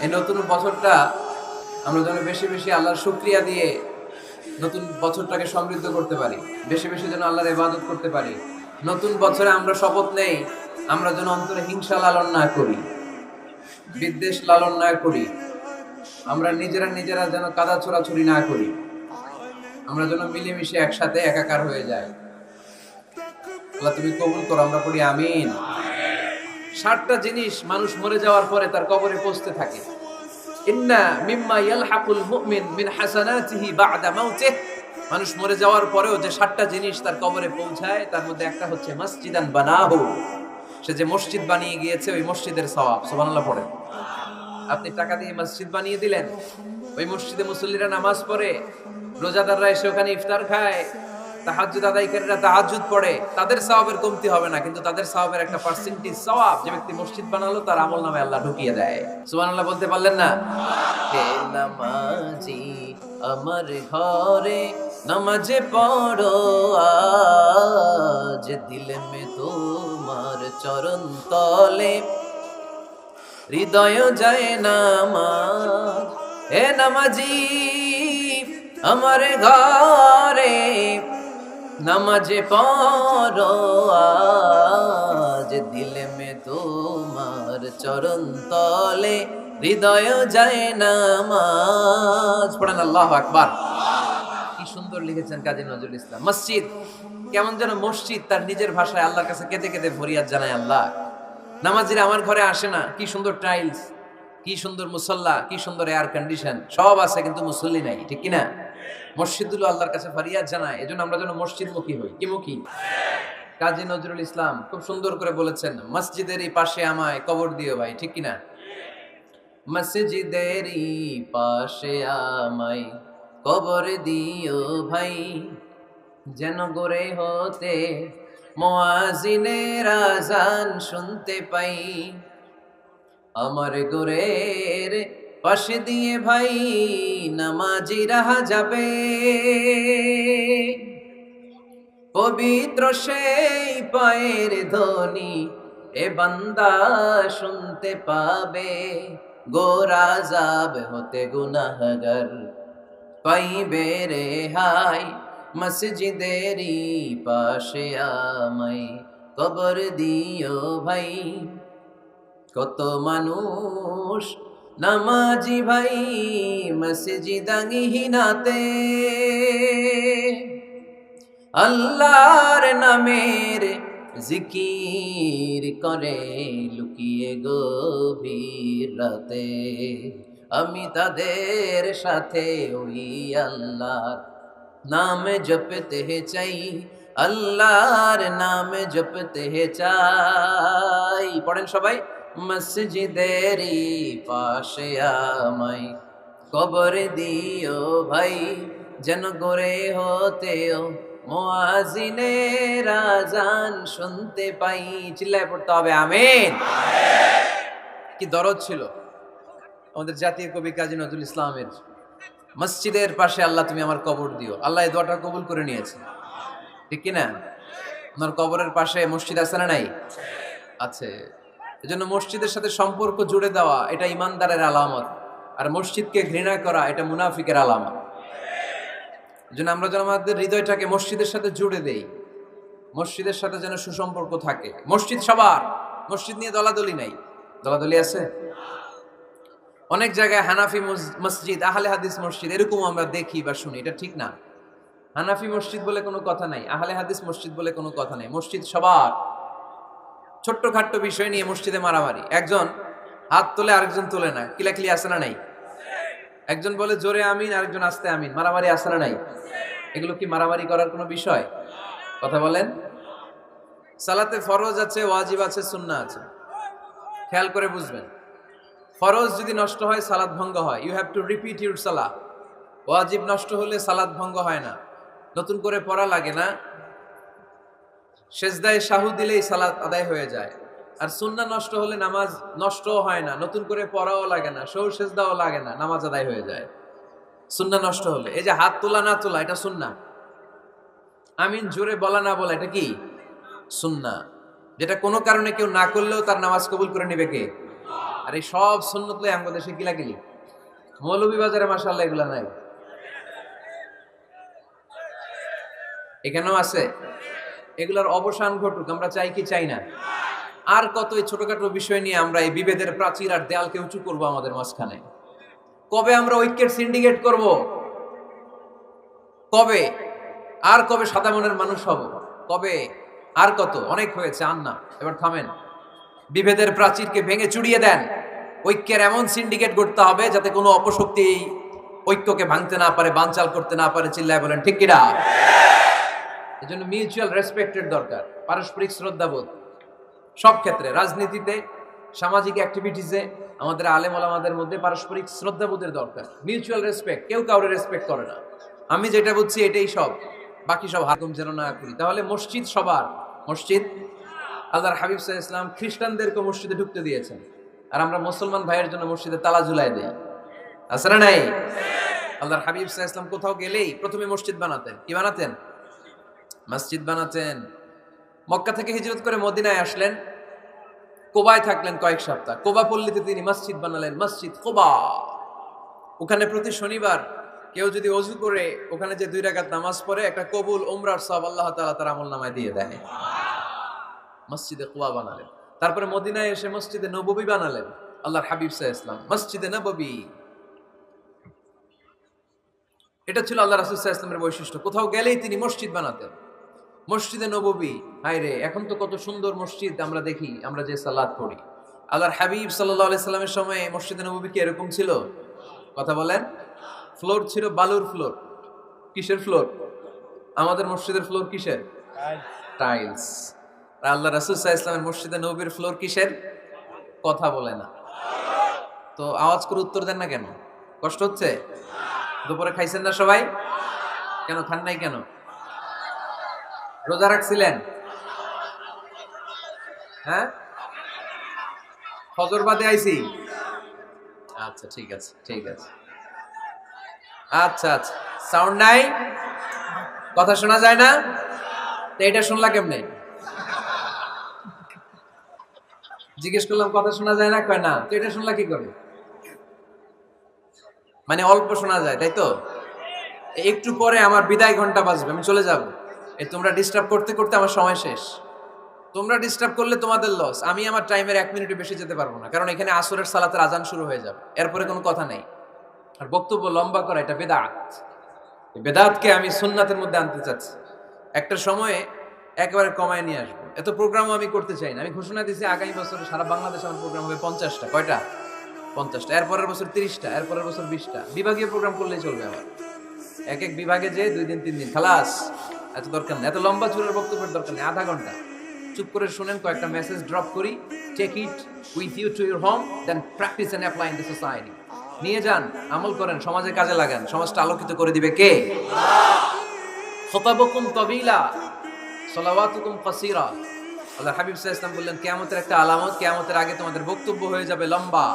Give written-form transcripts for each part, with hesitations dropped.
এই নতুন বছরটা আমরা যেন বেশি বেশি আল্লাহর শুকরিয়া দিয়ে নতুন বছরটাকে সমৃদ্ধ করতে পারি, বেশি বেশি যেন আল্লাহর ইবাদত করতে পারি। নতুন বছরে আমরা শপথ নেই, আমরা যেন অন্তরে হিংসা লালন না করি, বিদ্বেষ লালন না করি, আমরা নিজেরা নিজেরা যেন কাদা ছোড়াছুড়ি না করি, আমরা যেন মিলেমিশে একসাথে একাকার হয়ে যাই। আল্লাহ তুমি কবুল করো, আমরা পড়ি আমিন। 60টা জিনিস মানুষ মরে যাওয়ার পরে তার কবরে পৌঁছতে থাকে। ইন্না মিম্মা ইয়ালহাকুল মুমিন মিন হাসানাতিহি বা'দা মাউতিহ। মানুষ মরে যাওয়ার পরেও যে 60টা জিনিস তার কবরে পৌঁছায় তার মধ্যে একটা হচ্ছে মসজিদান বানাহু। সে যে মসজিদ বানিয়ে গিয়েছে ওই মসজিদের সওয়াব। সুবহানাল্লাহ পড়েন। আপনি টাকা দিয়ে মসজিদ বানিয়ে দিলেন, ওই মসজিদে মুসল্লিরা নামাজ পড়ে, রোজাদাররা এসে ওখানে ইফতার খায়, তাহাজ্জুদ আদায়কারীরা তাহাজ্জুদ পড়ে, তাদের সওয়াবের কমতি হবে না, কিন্তু তাদের সওয়াবের একটা পার্সেন্টেজ সওয়াব যে ব্যক্তি মসজিদ বানালো তার আমলনামায় আল্লাহ ঢুকিয়ে দেয়। সুবহানাল্লাহ বলতে পারলেন না? হে নামাজি আমার ঘরে নামাজে পড়ো আজ, দিলে মে তোমার চরণ তলে হৃদয় যায় নামাজ। হে নামাজি আমার ঘরে নামাজে পড়ো আজ, দিলে মে তোমার চরণ তলে হৃদয় যায় নামাজ। পড়েন আল্লাহু আকবার। কি সুন্দর লিখেছেন কাজী নজরুল ইসলাম। মসজিদ কেমন যেন মসজিদ তার নিজের ভাষায় আল্লাহর কাছে কেঁদে কেঁদে ফরিয়াদ জানায়, আল্লাহ নামাজিরা আমার ঘরে আসে না, কি সুন্দর টাইলস, কি সুন্দর মুসল্লা, কি সুন্দর এয়ার কন্ডিশন, সব আছে কিন্তু মুসল্লি নাই, ঠিক কিনা? মসজিদগুলো আল্লাহর কাছে ফরিয়াদ জানায়, এজন্য আমরা যেন মসজিদমুখী হই। কি মুখী? কাজী নজরুল ইসলাম খুব সুন্দর করে বলেছেন, মসজিদেরই পাশে আমায় কবর দিও ভাই, ঠিক কিনা? মসজিদেরই পাশে আমায় কবর দিও ভাই, যেন গড়ে হতে মুয়াজ্জিনের আযান শুনতে পাই। আমার গোরের পাশে দিয়ে ভাই নামাজিরা যাবে, পবিত্র সেই পায়ের ধ্বনি এ বান্দা শুনতে পাবে। গোরা যাব হতে গুনাহগার পাইবে রেহাই, মসজিদেরই পাশে আমায় কবর দিও ভাই। কত মানুষ নামাজি ভাই মসজিদাঙ্গিহীনাতে, আল্লাহর নামের জিকির করে লুকিয়ে গভীর রাতে। আমি তাদের সাথে ওই আল্লাহর নাম জপতে চাই, আল্লাহর নাম জপতে চাই। পড়েন সবাই, মসজিদেরই পাশে আমায় কবর দিও ভাই, যেন গড়ে হতেও মুয়াজ্জিনের আযান শুনতে পাই। চিল্লায় পড়তে হবে আমিন। কি দরদ ছিল আমাদের জাতীয় কবি কাজী নজরুল ইসলামের, মসজিদের পাশে আল্লাহ তুমি আমার কবর দিও। আল্লাহ এই দোয়াটা কবুল করে নিয়েছে, ঠিক কিনা? আপনার কবরের পাশে মসজিদ আছে না নাই? আছে। এজন্য মসজিদের সাথে সম্পর্ক জুড়ে দেওয়া এটা ইমানদারের আলামত, আর মসজিদকে ঘৃণা করা এটা মুনাফিকের আলামত। এজন্য আমরা যেন আমাদের হৃদয়টাকে মসজিদের সাথে জুড়ে দেই, মসজিদের সাথে যেন সুসম্পর্ক থাকে। মসজিদ সবার, মসজিদ নিয়ে দলাদলি নাই। দলাদলি আছে অনেক জায়গায়, হানাফি মসজিদ, আহলে হাদিস মসজিদ এরকম আমরা দেখি বা শুনি, এটা ঠিক না। হানাফি মসজিদ বলে কোনো কথা নাই, আহলে হাদিস মসজিদ বলে কোনো কথা নাই। মসজিদ সবার। ছোট্টখাট্ট বিষয় নিয়ে মসজিদে মারামারি, একজন হাত তোলে আরেকজন তোলে না, কিলাকিলি আছে না নাই? একজন বলে জোরে আমিন, আরেকজন আস্তে আমিন, মারামারি আছে না নাই? এগুলো কি মারামারি করার কোনো বিষয়? কথা বলেন। সালাতে ফরজ আছে, ওয়াজিব আছে, সুন্নাহ আছে, খেয়াল করে বুঝবেন। ফরজ যদি নষ্ট হয় সালাত ভঙ্গ হয়, you have to repeat your সালাহ। ওয়াজিব নষ্ট হলে সালাত ভঙ্গ হয় না, নতুন করে পড়া লাগে না, সেজদায় সাহু দিলেই সালাত আদায় হয়ে যায়। আর সুন্নাহ নষ্ট হলে নামাজ নষ্টও হয় না, নতুন করে পড়াও লাগে না, সৌ সেজদাও লাগে না, নামাজ আদায় হয়ে যায় সুন্নাহ নষ্ট হলে। এই যে হাত তোলা না তোলা এটা সুন্নাহ, আমিন জোরে বলা না বলা এটা কি সুন্নাহ, যেটা কোনো কারণে কেউ না করলেও তার নামাজ কবুল করে নেবে কে? আর এই সব সুন্নত লই আমাদের দেশে কিলাকিলি। মৌলভীবাজারে মাশাআল্লাহ এগুলা নাই, এখানেও আছে। এগুলার অবসান ঘটুক, আমরা চাই কি চাই না? আর কত এই ছোটখাটো বিষয় নিয়ে আমরা এই বিভেদের প্রাচীর আর দেয়ালকে উঁচু করবো আমাদের মাঝখানে? কবে আমরা ঐক্যের সিন্ডিকেট করব? কবে? আর কবে সাদা মনের মানুষ হব? কবে? আর কত? অনেক হয়েছে, আর না, এবার থামেন। বিভেদের প্রাচীরকে ভেঙে চুড়িয়ে দেন। ঐক্যের এমন সিন্ডিকেট করতে হবে যাতে কোনো অপশক্তি এই ঐক্যকে ভাঙতে না পারে, বানচাল করতে না পারে। চিল্লায় বলেন ঠিক কিনা? এজন্য মিউচুয়াল রেসপেক্টের দরকার, পারস্পরিক শ্রদ্ধাবোধ সব ক্ষেত্রে, রাজনীতিতে, সামাজিক অ্যাক্টিভিটিসে আমাদের আলেম ওলামাদের মধ্যে পারস্পরিক শ্রদ্ধাবোধের দরকার, মিউচুয়াল রেসপেক্ট। কেউ কাউরে রেসপেক্ট করে না, আমি যেটা বুঝছি এটাই সব, বাকি সব হাকুম যেন না করি। তাহলে মসজিদ সবার, মসজিদ আল্লাহর হাবিব সাল্লাল্লাহু আলাইহি ওয়াসাল্লাম খ্রিস্টানদেরকে মসজিদে ঢুকতে দিয়েছেন, আর আমরা মুসলমান ভাইয়ের জন্য মসজিদে তালা ঝুলাই দেই, আছে না নাই? আল্লাহর হাবিব সাল্লাল্লাহু আলাইহি ওয়াসাল্লাম কোথাও গেলেই প্রথমে মসজিদ বানাতেন। কি বানাতেন? মসজিদ বানাতেন। মক্কা থেকে হিজরত করে মদিনায় আসলেন, কোবায় থাকলেন কয়েক সপ্তাহ। কোবা পল্লীতে তিনি মসজিদ বানালেন, মসজিদ কোবা। ওখানে প্রতি শনিবার কেউ যদি ওযু করে ওখানে যে 2 রাকাত নামাজ পড়ে, একটা কবুল উমরার সওয়াব আল্লাহ তাআলা তার আমলনামায় দিয়ে দেয়। মসজিদে কোবা বানালেন। তারপরে মদিনায় এসে মসজিদে নববী বানালেন আল্লাহর হাবিব সাল্লাল্লাহু আলাইহি ওয়াসাল্লাম, মসজিদে নববী। এটা ছিল আল্লাহ রাসূল সাল্লাল্লাহু আলাইহি ওয়াসাল্লামের বৈশিষ্ট্য। কোথাও গেলেই তিনি মসজিদ বানাতেন, মসজিদে নববী। হায় রে, এখন তো কত সুন্দর মসজিদ আমরা দেখি, আমরা যে সালাত পড়ি। আল্লাহর হাবিব সাল্লাল্লাহু আলাইহি সাল্লামের সময়ে মসজিদে নববী কি এরকম ছিল? কথা বলেন। ফ্লোর ছিল বালুর ফ্লোর। কিসের ফ্লোর? আমাদের মসজিদের ফ্লোর কিসের? টাইলস। আর আল্লাহ রাসূল সাল্লাল্লাহু আলাইহি ওয়াসাল্লামের মসজিদে নববীর ফ্লোর কিসের? কথা বলে না তো আওয়াজ করে উত্তর দেন না কেন? কষ্ট হচ্ছে? দুপুরে খাইছেন না সবাই? কেন খান নাই কেন? রোজা রাখছিলেন? হ্যাঁ, ফজর বাদে আইছি। আচ্ছা ঠিক আছে, ঠিক আছে। আচ্ছা আচ্ছা, সাউন্ড নাই, কথা শোনা যায় না? তো এটা শুনলা কেমনে? জিজ্ঞেস করলাম কথা শোনা যায় না, কয় না। তো এটা শুনলা কি করে? মানে অল্প শোনা যায়, তাই তো? একটু পরে আমার বিদায় ঘন্টা বাজবে, আমি চলে যাব। এই তোমরা ডিস্টার্ব করতে করতে আমার সময় শেষ। তোমরা ডিস্টার্ব করলে তোমাদের লস। আমি আমার টাইমের 1 মিনিটও বেশি যেতে পারবো না, কারণ এখানে আসরের সালাতের আজান শুরু হয়ে যাবে, এরপরে কোনো কথা নেই। আর বক্তব্য লম্বা করা এটা বেদাত। এই বেদাতকে আমি সুন্নাতের মধ্যে আনতে চাচ্ছি। একটা সময়ে একেবারে কমায় নিয়ে আসবো। এত প্রোগ্রামও আমি করতে চাই না। আমি ঘোষণা দিয়েছি আগামী বছর সারা বাংলাদেশে আমার প্রোগ্রাম হবে 50টা। কয়টা? 50টা। এরপরের বছর 30টা, এরপরের বছর 20টা। বিভাগীয় প্রোগ্রাম করলেই চলবে আমার। এক এক বিভাগে যে 2 দিন 3 দিন খালাস। এত দরকার নেই, এত লম্বা চূড়ার বক্তব্যের দরকার নেই। আধা ঘন্টা চুপ করে শুনেন, কয়েকটা মেসেজ ড্রপ করি, take it with you to your home, then practice and apply in the society. নিয়ে যান, আমল করেন, সমাজে কাজে লাগান। সমাজটা আলোকিত করে দিবে কে? খুতাবুকুম তাবিলা সালাওয়াতুকুম কাসীরা। আল্লাহ হাবিব সাল্লাল্লাহু আলাইহি ওয়াসাল্লাম বললেন, কিয়ামতের একটা আলামত, কিয়ামতের আগে তোমাদের বক্তব্য হয়ে যাবে লম্বা,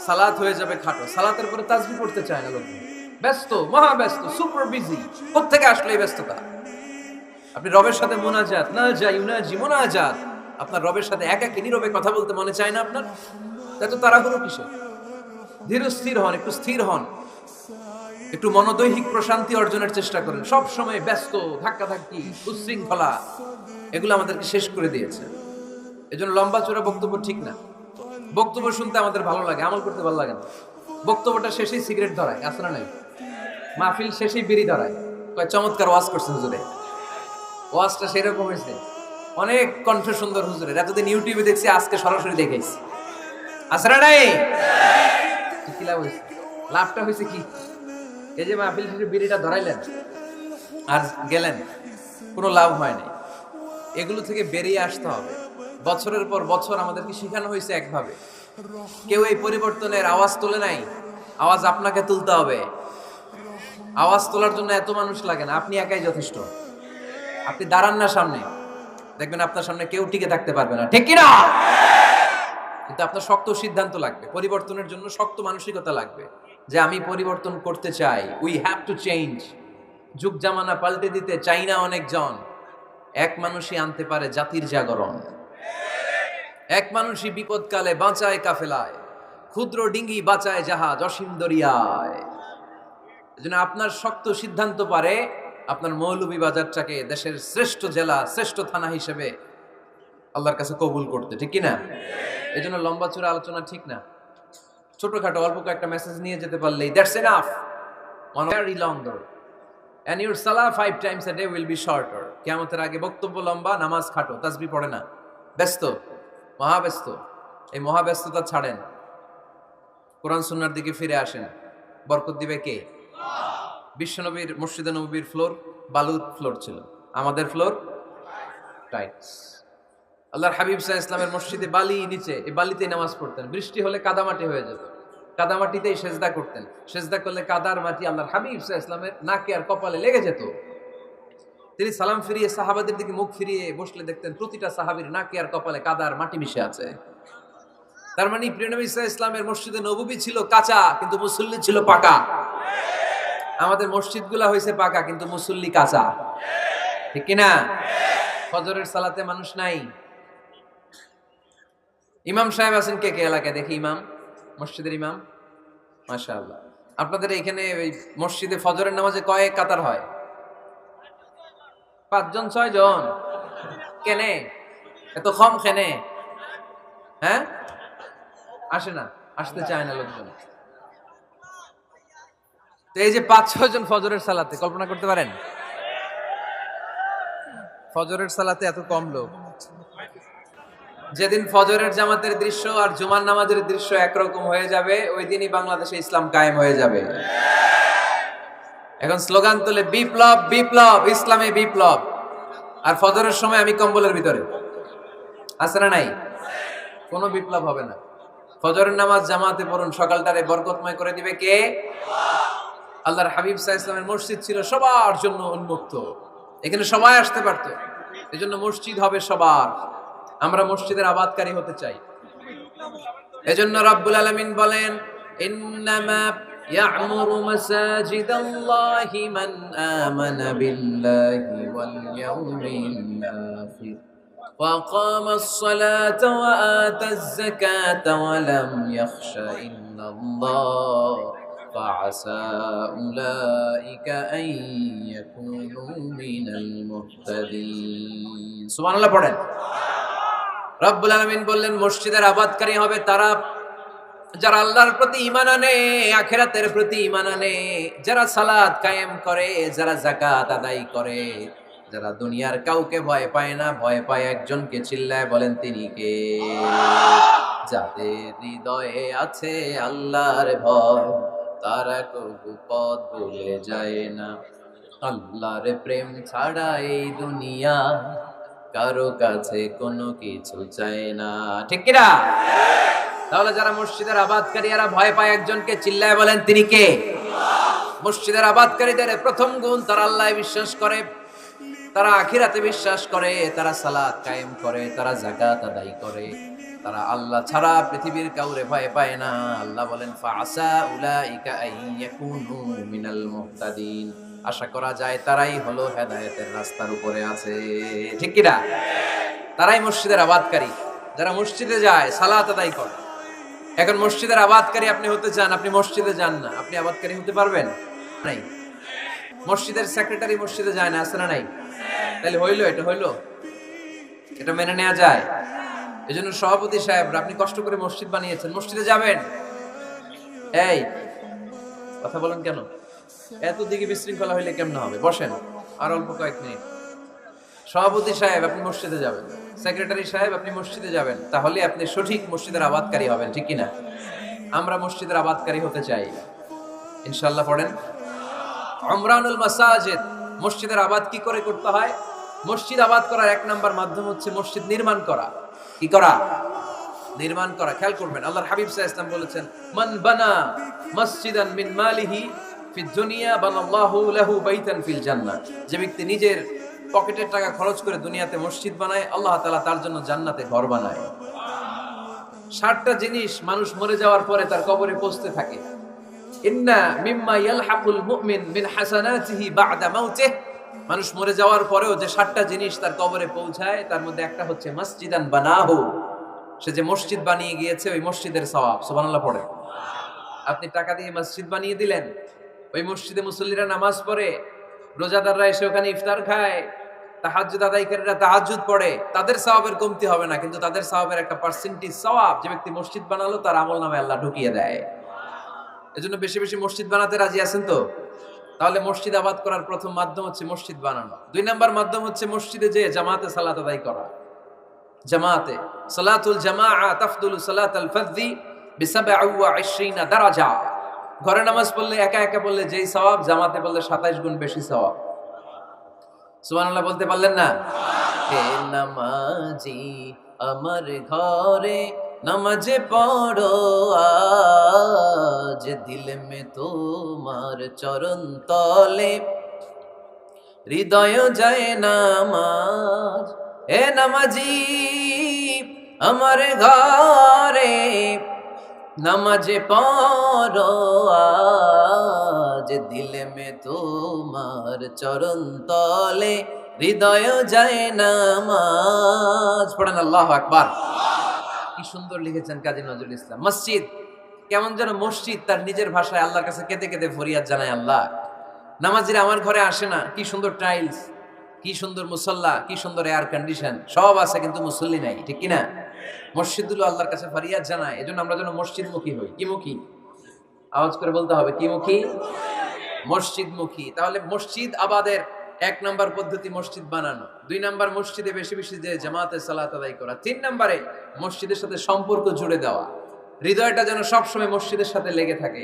সালাত হয়ে যাবে খাটো। সালাতের পরে তাসবিহ পড়তে চায় না লোক, ব্যস্ত, মহা ব্যস্ত, সুপার বিজি। কোত্থেকে আসলে এই ব্যস্ততা? আপনি রবের সাথে মুনাজাত, না যাই উনাজি মুনাজাত, আপনার রবের সাথে একাকী নীরবে কথা বলতে মনে চায় না আপনার? এত তাড়াহুড়ো কিসের? ধীর স্থির হন, একটু স্থির হন, একটু মনোদৈহিক প্রশান্তি অর্জনের চেষ্টা করেন। সব সময় ব্যস্ত, ধাক্কাধাক্কি, উচ্ছৃঙ্খলা, এগুলো আমাদেরকে শেষ করে দিয়েছে। এজন্য লম্বা চূড়া বক্তব্য ঠিক না। বক্তব্য শুনতে আমাদের ভালো লাগে, আমল করতে ভালো লাগে না। বক্তব্যটা শেষেই সিগারেট ধরায়, আছে না নাই? মাহফিল শেষেই বিড়ি ধরায়, কয় চমৎকার ওয়াজ করছেন হুজুরে। ওয়াজটা সেরকম হয়েছে, অনেক কণ্ঠ সুন্দর হুজুরের। এতদিন ইউটিউবে দেখছি, আজকে সরাসরি দেখেছি, আছে না নাই? কি লাভ হয়েছে? লাভটা হয়েছে কি? এই যে মাহফিল শেষে বিড়িটা ধরাইলেন আর গেলেন, কোনো লাভ হয় নাই। এগুলো থেকে বেরিয়ে আসতে হবে। বছরের পর বছর আমাদেরকে শেখানো হয়েছে একভাবে, কেউ এই পরিবর্তনের আওয়াজ তোলে নাই। আওয়াজ আপনাকে তুলতে হবে। আওয়াজ তোলার জন্য এত মানুষ লাগে না, আপনি একাই যথেষ্ট। আপনি দাঁড়ান না সামনে, দেখবেন আপনার সামনে কেউ টিকে থাকতে পারবে না, ঠিক কিনা? কিন্তু আপনার শক্ত সিদ্ধান্ত লাগবে, পরিবর্তনের জন্য শক্ত মানসিকতা লাগবে, যে আমি পরিবর্তন করতে চাই। We have to change. যুগ জামানা পাল্টে দিতে চাই না অনেকজন। এক মানুষই আনতে পারে জাতির জাগরণ। এক মানুষই বিপদকালে বাঁচায় কাফেলায়। ক্ষুদ্র ডিঙ্গি বাঁচায় জাহাজ অসীম দরিয়ায়। এজন্য আপনার শক্ত সিদ্ধান্ত পারে আপনার মৌলভীবাজারটাকে দেশের শ্রেষ্ঠ জেলা, শ্রেষ্ঠ থানা হিসেবে আল্লাহর কাছে কবুল করতে, ঠিক কিনা? এই জন্য লম্বা চূড়া আলোচনা ঠিক না। ছোটখাটো অল্প কয়েকটা মেসেজ নিয়ে যেতে পারলেই that's enough. On very long road and your salah 5 times a day will be shorter. কিয়ামতের আগে বক্তব্য লম্বা, নামাজ খাটো, তাসবিহ পড়ে না, ব্যস্ত, মহাব্যস্ত। এই মহাব্যস্ততা ছাড়েন, কোরআন সুন্নাহর দিকে ফিরে আসেন। বরকত দিবে কে? বিশ্বনবীর মসজিদে নববীর ফ্লোর বালুর ফ্লোর ছিল, আমাদের ফ্লোর টাইলস। আল্লাহর হাবিব সাল্লাল্লাহু আলাইহি ওয়াসাল্লামের মসজিদে বালি নিচে, এই বালিতেই নামাজ পড়তেন। বৃষ্টি হলে কাদামাটি হয়ে যেত, কাদামাটিতেই সেজদা করতেন। সেজদা করলে কাদার মাটি আল্লাহর হাবিব সাল্লাল্লাহু আলাইহি ওয়াসাল্লামের নাকে আর কপালে লেগে যেত। তিনি সালাম ফিরিয়ে সাহাবাদের দিকে মুখ ফিরিয়ে বসলে দেখতেন প্রতিটা সাহাবীর নাকে আর কপালে কাদার মাটি মিশে আছে। তার মানে প্রিয় নবী সাল্লাল্লাহু আলাইহি ওয়াসাল্লামের মসজিদে নববী ছিল কাঁচা, কিন্তু মুসল্লি ছিল পাকা। আমাদের মসজিদগুলা হয়েছে পাকা, কিন্তু মুসল্লি কাঁচা, ঠিক কিনা? ফজরের সালাতে মানুষ নাই। ইমাম সাহেব আছেন কে কে এলাকায়? দেখি ইমাম, মসজিদের ইমাম, মাশাআল্লাহ। আপনাদের এখানে ওই মসজিদে ফজরের নামাজে কয় কাতার হয়? 5 জন 6 জন? কেনে এত কম? কেনে? হ্যাঁ, আসে না, আসতে চায় না লোকজন। তো এই যে 5-6 জন ফজরের সালাতে, কল্পনা করতে পারেন ফজরের সালাতে এত কম লোক। যেদিন ফজরের জামাতের দৃশ্য আর জুমার নামাজের দৃশ্য একরকম হয়ে যাবে, ওই দিনই বাংলাদেশে ইসলাম কায়েম হয়ে যাবে। এখন স্লোগান তোলে বিপ্লব বিপ্লব, ইসলামে বিপ্লব। আর ফজরের সময় আমি কম্বলের ভিতরে, আছে না নাই? কোনো বিপ্লব হবে না। ফজরের নামাজ জামাতে পড়ুন, সকালটারে বরকতময় করে দিবে কে? আল্লাহর হাবিব সাল্লাল্লাহু আলাইহি ওয়াসাল্লামের মসজিদ ছিল সবার জন্য উন্মুক্ত, এখানে সবাই আসতে পারতো। এজন্য মসজিদ হবে সবার। আমরা মসজিদের আবাদকারী হতে চাই। এজন্য রাব্বুল আলামিন বলেন, ইন্নামা ইয়া'মুরু মাসাজিদাল্লাহি মান আমানা বিল্লাহি ওয়াল ইয়াউমিল আখির ওয়া আকামাস সালাতা ওয়া আতাজ যাকাতা ওয়া লাম ইয়াখশা ইল্লাল্লাহ فعسى أولئك أن يكونوا من المهتدين। সুবহানাল্লাহ পড়েন। রব্বুল আলামিন বললেন মসজিদের আবাদকারী হবে তারা যারা আল্লাহর প্রতি ঈমান আনে, আখিরাতের প্রতি ঈমান আনে, যারা সালাত কায়েম করে, যারা যাকাত আদায় করে, যারা দুনিয়ার কাউকে ভয় পায় না, ভয় পায় একজনকে। চিল্লায় বলেন তিনি কে? যাদের হৃদয়ে আছে আল্লাহর ভয়, তারা কবু পথ ভুলে যায় না। আল্লাহর প্রেম ছাড়া এই দুনিয়া কারো কাছে কোনো কিছু চায় না, ঠিক কিনা? তাহলে যারা মসজিদের আবাদকারী এরা ভয় পায় একজনকে, চিল্লায় বলেন তিনি কে? মসজিদের আবাদকারীদের প্রথম গুণ, তারা আল্লাহয় বিশ্বাস করে, তারা আখিরাতে বিশ্বাস করে, তারা সালাত কায়েম করে, তারা যাকাত আদায় করে, তারা আল্লাহ ছাড়া পৃথিবীর কাউরে ভয় পায় না। আল্লাহ বলেন ফাআসা উলাইকা আইয়াকুনু মিনাল মুহতাদিন। আশা করা যায় তারাই হলো হেদায়েতের রাস্তার উপরে আছে, ঠিক কি না? তারাই মসজিদের আবাদকারী, যারা মসজিদে যায়, সালাত আদায় করে। এখন মসজিদের আবাদকারী আপনি হতে চান, আপনি মসজিদে যান না, আপনি আবাদকারী হতে পারবেন? নাই। মসজিদের সেক্রেটারি মসজিদে যায় না, আছে না নাই? তাহলে হইলো, এটা হইলো, এটা মেনে নেওয়া যায়? এজন্য সভাপতি সাহেব, আপনি কষ্ট করে মসজিদ বানিয়েছেন, মসজিদে যাবেন। এই কথা বলেন কেন? এত দিকে বিশৃঙ্খলা হইলে কেমন হবে? বসেন আর অল্প কয়েক মিনিট। সভাপতি সাহেব আপনি মসজিদে যাবেন, সেক্রেটারি সাহেব আপনি মসজিদে যাবেন, তাহলে আপনি সঠিক মসজিদের আবাদকারী হবেন, ঠিক কিনা? আমরা মসজিদের আবাদকারী হতে চাই ইনশাআল্লাহ। পড়েন উমরানুল মাসাজিদ। মসজিদের আবাদ কি করে করতে হয়? মসজিদ আবাদ করার 1 নাম্বার মাধ্যম হচ্ছে মসজিদ নির্মাণ করা। কি করা? নির্মাণ করা। খেয়াল করবেন, আল্লাহর হাবিব সাল্লাল্লাহু আলাইহি ওয়াসাল্লাম বলেছেন, মান বানা মসজিদান মিন মালিহি ফিদ দুনিয়া বানাল্লাহু লাহু বাইতান ফিল জান্নাহ। যে ব্যক্তি নিজের পকেটের টাকা খরচ করে দুনিয়াতে মসজিদ বানায়, আল্লাহ তাআলা তার জন্য জান্নাতে ঘর বানায়। 60টা জিনিস মানুষ মরে যাওয়ার পরে তার কবরে পৌঁছতে থাকে। ইন্না মিম্মা ইয়ালহাকুল মুমিন মিন হাসানাতিহি বা'দা মাউতিহি। মানুষ মরে যাওয়ার পরেও যে 60টা জিনিস তার কবরে পৌঁছায়, তার মধ্যে একটা হচ্ছে মসজিদান বানাহু। সে যে মসজিদ বানিয়ে গিয়েছে ওই মসজিদের সওয়াব। সুবহানাল্লাহ পড়ে। আপনি টাকা দিয়ে মসজিদ বানিয়ে দিলেন, ওই মসজিদে মুসল্লিরা নামাজ পড়ে, রোজাদাররা এসে ওখানে ইফতার খায়, তাহাজ্জুদ আদায়কারীরা তাহাজ্জুদ পড়ে, তাদের সওয়াবের কমতি হবে না, কিন্তু তাদের সওয়াবের একটা পার্সেন্টেজ সওয়াব যে ব্যক্তি মসজিদ বানালো তার আমলনামায় আল্লাহ ঢুকিয়ে দেয়। এজন্য বেশি বেশি মসজিদ বানাতে রাজি আছেন তো? তাহলে মসজিদ আবাদ করার প্রথম মাধ্যম হচ্ছে মসজিদ বানানো। 2 নাম্বার মাধ্যম হচ্ছে মসজিদে যে জামাতে সালাত আদায় করা। জামাতে সালাতুল জামাআ তাফদুলু সালাতাল ফাযযি বি27 দারাজা। ঘরে নামাজ পড়লে একা একা পড়লে যেই সওয়াব, জামাতে পড়লে 27 গুণ বেশি সওয়াব। সুবহানাল্লাহ বলতে পারলেন না? হে নামাজি আমার ঘরে নামাজ পড়ো আজ, দিল মে তোমার চরণ তলে হৃদয় যায় নামাজ। হে নামাজি আমার ঘরে নামাজ পড়ো আজ, দিল মে তোমার চরণ তলে হৃদয় যায় নামাজ। পড়েন আল্লাহু আকবার। কি সুন্দর লিখেছেন কাজী নজরুল ইসলাম। মসজিদ কেমন যেন মসজিদ তার নিজের ভাষায় আল্লাহর কাছে কেঁদে কেঁদে ফরিয়াদ জানায়, আল্লাহ নামাজিরা আমার ঘরে আসে না, কি সুন্দর টাইলস, কি সুন্দর মুসল্লা, কি সুন্দর এয়ার কন্ডিশন, সব আছে কিন্তু মুসল্লি নাই, ঠিক কিনা? মসজিদগুলো আল্লাহর কাছে ফরিয়াদ জানায়। এজন্য আমরা যেন মসজিদমুখী হই। কি মুখী? আওয়াজ করে বলতে হবে, কি মুখী? মসজিদমুখী। তাহলে মসজিদ আবাদের 1 নাম্বার পদ্ধতি মসজিদ বানানো, 2 নাম্বার মসজিদে বেশি বেশি যে জামাতে সালাত আদায় করা, 3 নাম্বারে মসজিদের সাথে সম্পর্ক জুড়ে দেওয়া, হৃদয়টা যেন সবসময় মসজিদের সাথে লেগে থাকে।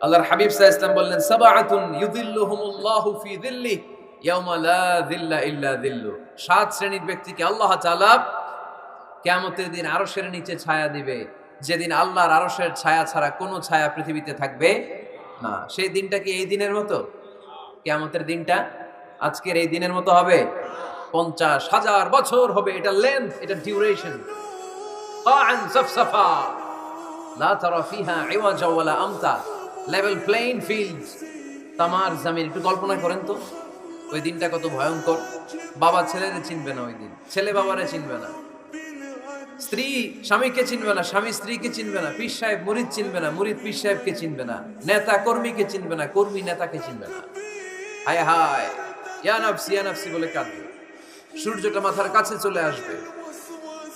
আল্লাহর হাবিব সাল্লাল্লাহু আলাইহি ওয়াসাল্লাম বললেন, সাবআতুন ইউযিল্লুহুমুল্লাহু ফি যিল্লিহি ইয়াওমা লা যিল্লা ইল্লা যিল্লু। 7 শ্রেণীর ব্যক্তিকে আল্লাহ তাআলা কিয়ামতের দিন আরশের নিচে ছায়া দিবে, যেদিন আল্লাহর আরশের ছায়া ছাড়া কোনো ছায়া পৃথিবীতে থাকবে না। সেই দিনটা কি এই দিনের মতো? কিয়ামতের দিনটা আজকের এই দিনের মতো হবে? 50,000 বছর হবে। এটা লেন্থ, এটা ডিউরেশন। কাআন সাফসাফা লা তারা ফিহা ইওয়াজা ওয়ালা আমতা, লেভেল প্লেইং ফিল্ড, তামার জমিন। একটু কল্পনা করেন তো ওই দিনটা কত ভয়ঙ্কর। বাবা ছেলেরে চিনবে না ওই দিন, ছেলে বাবারে চিনবে না, স্ত্রী স্বামীকে চিনবে না, স্বামী স্ত্রীকে চিনবে না, পীর সাহেব মুরিদ চিনবে না, মুরিদ পীর সাহেবকে চিনবে না, নেতা কর্মীকে চিনবে না, কর্মী নেতাকে চিনবে না। হায় হায়, ইয়া নাফসি বলে কাঁদবে। সূর্যটা মাথার কাছে চলে আসবে,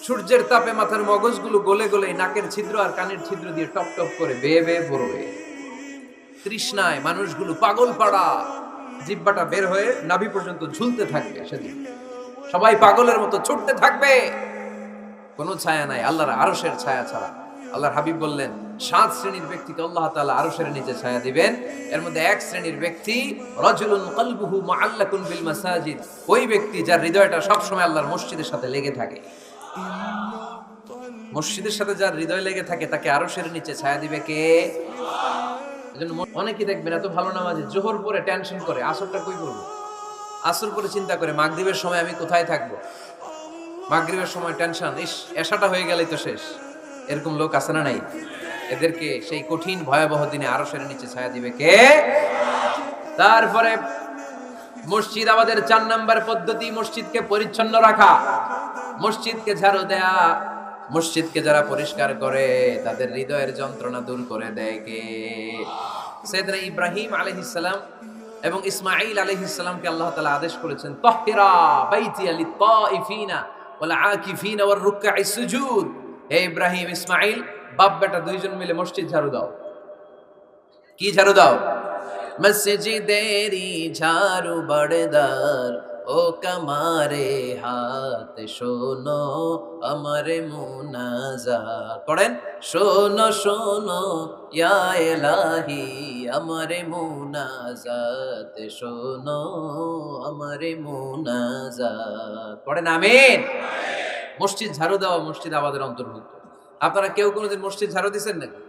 সূর্যের তাপে মাথার মগজগুলো গলে গলে নাকের ছিদ্র আর কানের ছিদ্র দিয়ে টপ টপ করে বেয়ে বেয়ে পড়বে। তৃষ্ণায় মানুষগুলো পাগল পাড়া, জিহ্বাটা বের হয়ে নাভি পর্যন্ত ঝুলতে থাকবে। সেদিন সবাই পাগলের মতো ছুটতে থাকবে, কোনো ছায়া নাই আল্লাহর আরশের ছায়া ছাড়া। আল্লাহর হাবিব বললেন 7 শ্রেণীর ব্যক্তিকে আল্লাহ তাআলা আরশের নিচে ছায়া দিবেন। এর মধ্যে 1 শ্রেণীর ব্যক্তি রাজুলুন কলবুহু মুআল্লাকুন বিল মাসাজিদ, ওই ব্যক্তি যার হৃদয়টা সব সময় আল্লাহর মসজিদের সাথে লেগে থাকে। মসজিদের সাথে যার হৃদয় লেগে থাকে তাকে আরশের নিচে ছায়া দিবে কে? এজন্য অনেকেই দেখবেন এত ভালো নামাজি, জোহর পরে টেনশন করে আসরটা কই করব, আসর পরে চিন্তা করে মাগরিবের সময় আমি কোথায় থাকবো, মাগরিবের সময় টেনশন, ইস এশাটা হয়ে গেলেই তো শেষ। এরকম লোক আছে না নাই? এদেরকে সেই কঠিন ভয়াবহ দিনে আরশের নিচে ছায়া দিবে কে? তারপরে মসজিদ আমাদের 4 নাম্বার পদ্ধতি মসজিদকে পরিচ্ছন্ন রাখা, মসজিদকে ঝাড়ু দেয়া। মসজিদকে যারা পরিষ্কার করে তাদের হৃদয়ের যন্ত্রণা দূর করে দেয় কে? সাইয়েদনা ইব্রাহিম আলাইহিস সালাম এবং ইসমাঈল আলাইহিস সালামকে আল্লাহ তাআলা আদেশ করেছেন, তাহহিরা বাইতিয়া লিত-তাইফিনা ওয়াল আকিফিনা ওয়ার রুকআইস সুজুদ। হে ইব্রাহিম ইসমাঈল, বাপ বেটা দুইজন মিলে মসজিদ ঝাড়ু দাও। কি ঝাড়ু দাও? মসজিদেরি ঝাড়ু বড়দার, ও কামারে হাত শোনো আমারে মুনাজাত। পড়েন, শোনো শোনো ইয়া ইলাহি আমারে মুনাজাত, শোনো আমারে মুনাজাত। পড়েন আমিন। মসজিদ ঝাড়ু দেওয়া মসজিদ আবাদের অন্তর্ভুক্ত। আপনারা কেউ কোনোদিন মসজিদ ঝাড়ু দিয়েছেন নাকি?